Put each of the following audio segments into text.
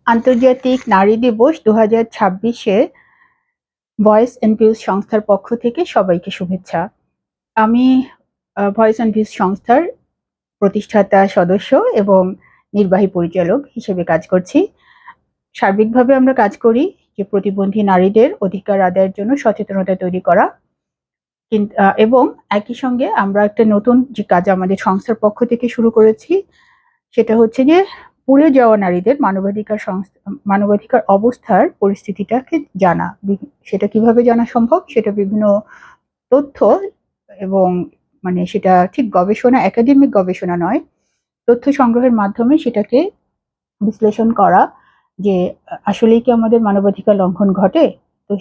আন্তর্জাতিক নারী দিবস 2026-এ ভয়েস অ্যান্ড ভিউজ সংস্থার পক্ষ থেকে সবাইকে শুভেচ্ছা। আমি ভয়েস অ্যান্ড ভিউজ সংস্থার প্রতিষ্ঠাতা সদস্য এবং নির্বাহী পরিচালক হিসেবে কাজ করছি। সার্বিকভাবে আমরা কাজ করি যে প্রতিবন্ধী নারীদের অধিকার আদায়ের জন্য সচেতনতা তৈরি করা, এবং একই সঙ্গে আমরা একটা নতুন যে কাজ আমাদের সংস্থার পক্ষ থেকে শুরু করেছি, সেটা হচ্ছে যে পুড়ে যাওয়া নারীদের মানবাধিকার অবস্থার পরিস্থিতিটাকে জানা। সেটা কিভাবে জানা সম্ভব, সেটা বিভিন্ন তথ্য এবং সেটা ঠিক গবেষণা, একাডেমিক গবেষণা নয়, তথ্য সংগ্রহের মাধ্যমে সেটাকে বিশ্লেষণ করা যে আসলেই কি আমাদের মানবাধিকার লঙ্ঘন ঘটে। তো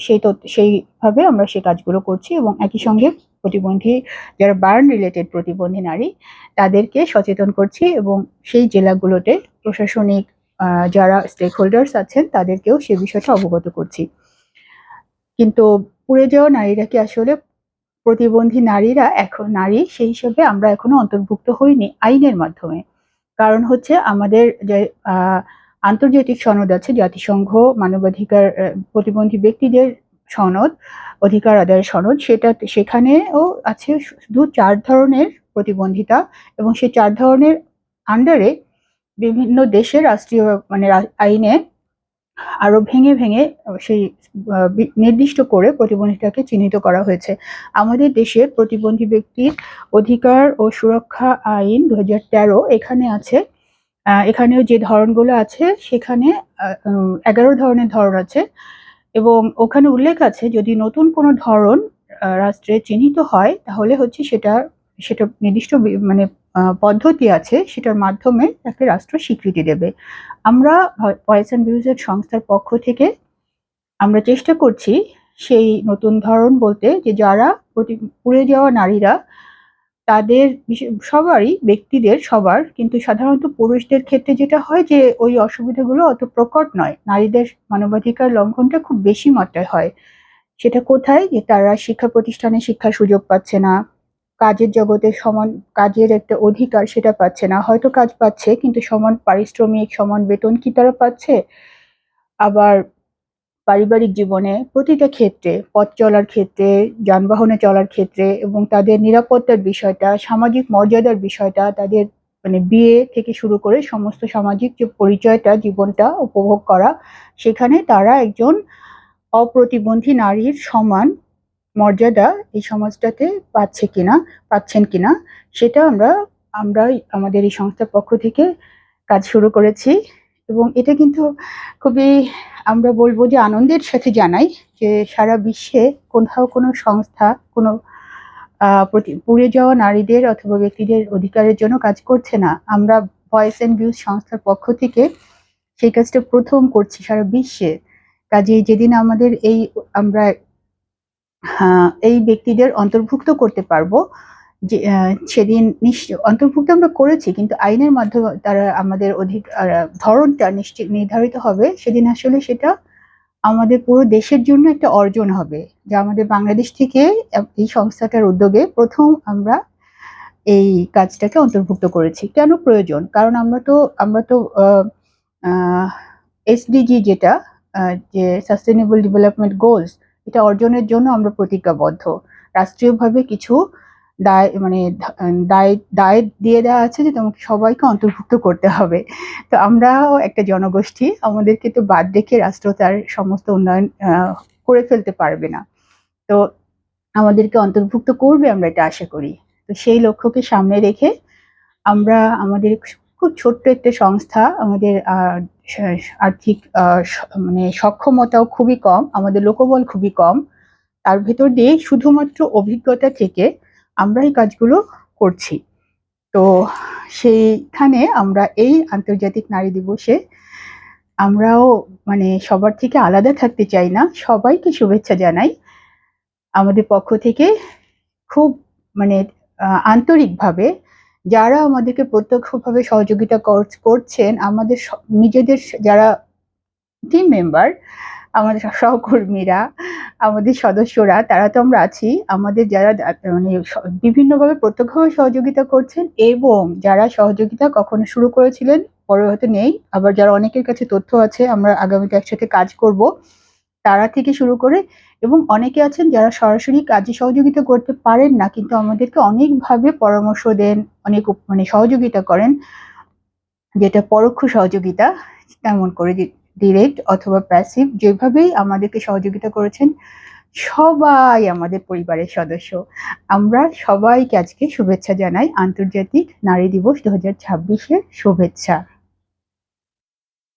সেইভাবে আমরা সেই কাজগুলো করছি এবং একই সঙ্গে প্রতিবন্ধী যারা বার্ন রিলেটেড প্রতিবন্ধী নারী তাদেরকে সচেতন করছি এবং সেই জেলাগুলোতে প্রশাসনিক যারা স্টেক হোল্ডার্স আছেন তাদেরকেও সে বিষয়টা অবগত করছি। কিন্তু পুড়ে যাওয়া নারীরা কি আসলে প্রতিবন্ধী নারীরা? এখন নারী সেই হিসেবে আমরা এখনো অন্তর্ভুক্ত হইনি আইনের মাধ্যমে। কারণ হচ্ছে আমাদের যে আন্তর্জাতিক সনদ আছে, জাতিসংঘ মানবাধিকার প্রতিবন্ধী ব্যক্তিদের সনদ, অধিকার আদায়ের সনদ, সেখানেও আছে শুধু 4 ধরনের প্রতিবন্ধিতা এবং সেই 4 ধরনের আন্ডারে বিভিন্ন দেশের রাষ্ট্রীয় আইনে আরো ভেঙে ভেঙে সেই নির্দিষ্ট করে প্রতিবন্ধিতাকে চিহ্নিত করা হয়েছে। আমাদের দেশের প্রতিবন্ধী ব্যক্তির অধিকার ও সুরক্ষা আইন 2013 এখানে আছে। এখানেও যে ধরনগুলো আছে সেখানে 11 ধরনের ধরন আছে এবং ওখানে উল্লেখ আছে যদি নতুন কোনো ধরন রাষ্ট্রে চিহ্নিত হয় তাহলে হচ্ছে সেটা নির্দিষ্ট পদ্ধতি আছে, সেটার মাধ্যমে তাকে রাষ্ট্র স্বীকৃতি দেবে। আমরা ভয়েস অ্যান্ড ভিউজ সংস্থার পক্ষ থেকে আমরা চেষ্টা করছি সেই নতুন ধরন বলতে যে যারা পুড়ে যাওয়া নারীরা, তাদের সবার, কিন্তু সাধারণত পুরুষদের ক্ষেত্রে যেটা হয় যে ওই অসুবিধাগুলো অত প্রকট নয়, নারীদের মানবাধিকার লঙ্ঘনটা খুব বেশি মাত্রায় হয়। সেটা কোথায়? যে তারা শিক্ষা প্রতিষ্ঠানে শিক্ষার সুযোগ পাচ্ছে না, কাজের জগতে সমান কাজের একটা অধিকার সেটা পাচ্ছে না, হয়তো কাজ পাচ্ছে কিন্তু সমান পারিশ্রমিক, সমান বেতন কি তারা পাচ্ছে? আবার পারিবারিক জীবনে প্রতিটা ক্ষেত্রে, পথ চলার ক্ষেত্রে, যানবাহনে চলার ক্ষেত্রে এবং তাদের নিরাপত্তার বিষয়টা, সামাজিক মর্যাদার বিষয়টা, তাদের বিয়ে থেকে শুরু করে সমস্ত সামাজিক যে পরিচয়টা, জীবনটা উপভোগ করা, সেখানে তারা একজন অপ্রতিবন্ধী নারীর সমান মর্যাদা এই সমাজটাতে পাচ্ছেন কিনা সেটা আমরা আমাদের এই সংস্থার পক্ষ থেকে কাজ শুরু করেছি। এবং এটা কিন্তু খুবই, আমরা বলবো যে আনন্দের সাথে জানাই যে সারা বিশ্বে কোথাও কোনো সংস্থা কোনো পুড়ে যাওয়া নারীদের অথবা ব্যক্তিদের অধিকারের জন্য কাজ করছে না। আমরা ভয়েস অ্যান্ড ভিউজ সংস্থার পক্ষ থেকে সেই কাজটা প্রথম করছি সারা বিশ্বে। কাজেই যেদিন আমাদের আমরা এই ব্যক্তিদের অন্তর্ভুক্ত করতে পারবো, যে সেদিন অন্তর্ভুক্ত আমরা করেছি, কিন্তু আইনের মাধ্যমে তারা আমাদের ধরনটা নির্ধারিত হবে, সেদিন আসলে সেটা আমাদের পুরো দেশের জন্য একটা অর্জন হবে। যা আমাদের বাংলাদেশ থেকে এই সংস্থাটার উদ্যোগে প্রথম আমরা এই কাজটাকে অন্তর্ভুক্ত করেছি। কেন প্রয়োজন? কারণ আমরা তো এসডিজি যেটা, যে সাস্টেনেবল ডেভেলপমেন্ট গোলস, এটা অর্জনের জন্য আমরা প্রতিজ্ঞাবদ্ধ। রাষ্ট্রীয়ভাবে কিছু দায় দিয়ে দেওয়া আছে যে তোমাকে সবাইকে অন্তর্ভুক্ত করতে হবে। তো আমরাও একটা জনগোষ্ঠী, আমাদেরকে তো বাদ রেখে রাষ্ট্র তার সমস্ত উন্নয়ন করে ফেলতে পারবে না। তো আমাদেরকে অন্তর্ভুক্ত করবে, আমরা এটা আশা করি। তো সেই লক্ষ্যকে সামনে রেখে আমরা আমাদের খুব ছোট্ট একটা সংস্থা, আমাদের আর্থিক সক্ষমতাও খুবই কম, আমাদের লোকবল খুবই কম, তার ভেতর দিয়ে শুধুমাত্র অভিজ্ঞতা থেকে আমরা এই কাজগুলো করছি। তো সেইখানে আমরা এই আন্তর্জাতিক নারী দিবসে আমরাও সবার থেকে আলাদা থাকতে চাই না, সবাইকে শুভেচ্ছা জানাই আমাদের পক্ষ থেকে। খুব আন্তরিকভাবে যারা আমাদেরকে প্রত্যক্ষভাবে সহযোগিতা করছেন, আমাদের নিজেদের যারা টিম মেম্বার, আমাদের সহকর্মীরা, আমাদের সদস্যরা, তারা তো আমরা আছি, আমাদের যারা বিভিন্নভাবে প্রত্যক্ষভাবে সহযোগিতা করছেন এবং যারা সহযোগিতা কখনো শুরু করেছিলেন পরে হয়তো নেই, আবার যারা অনেকের কাছে তথ্য আছে আমরা আগামীতে একসাথে কাজ করব, তারা থেকে শুরু করে এবং অনেকে আছেন যারা সরাসরি কাজে সহযোগিতা করতে পারেন না, কিন্তু আমাদেরকে অনেকভাবে পরামর্শ দেন, অনেক মানে সহযোগিতা করেন, যেটা পরোক্ষ সহযোগিতা, তেমন করে ডিরেক্ট অথবা প্যাসিভ যেভাবেই আমাদেরকে সহযোগিতা করেছেন, সবাই আমাদের পরিবারের সদস্য। আমরা সবাইকে আজকে শুভেচ্ছা জানাই, আন্তর্জাতিক নারী দিবস 2026-এর শুভেচ্ছা।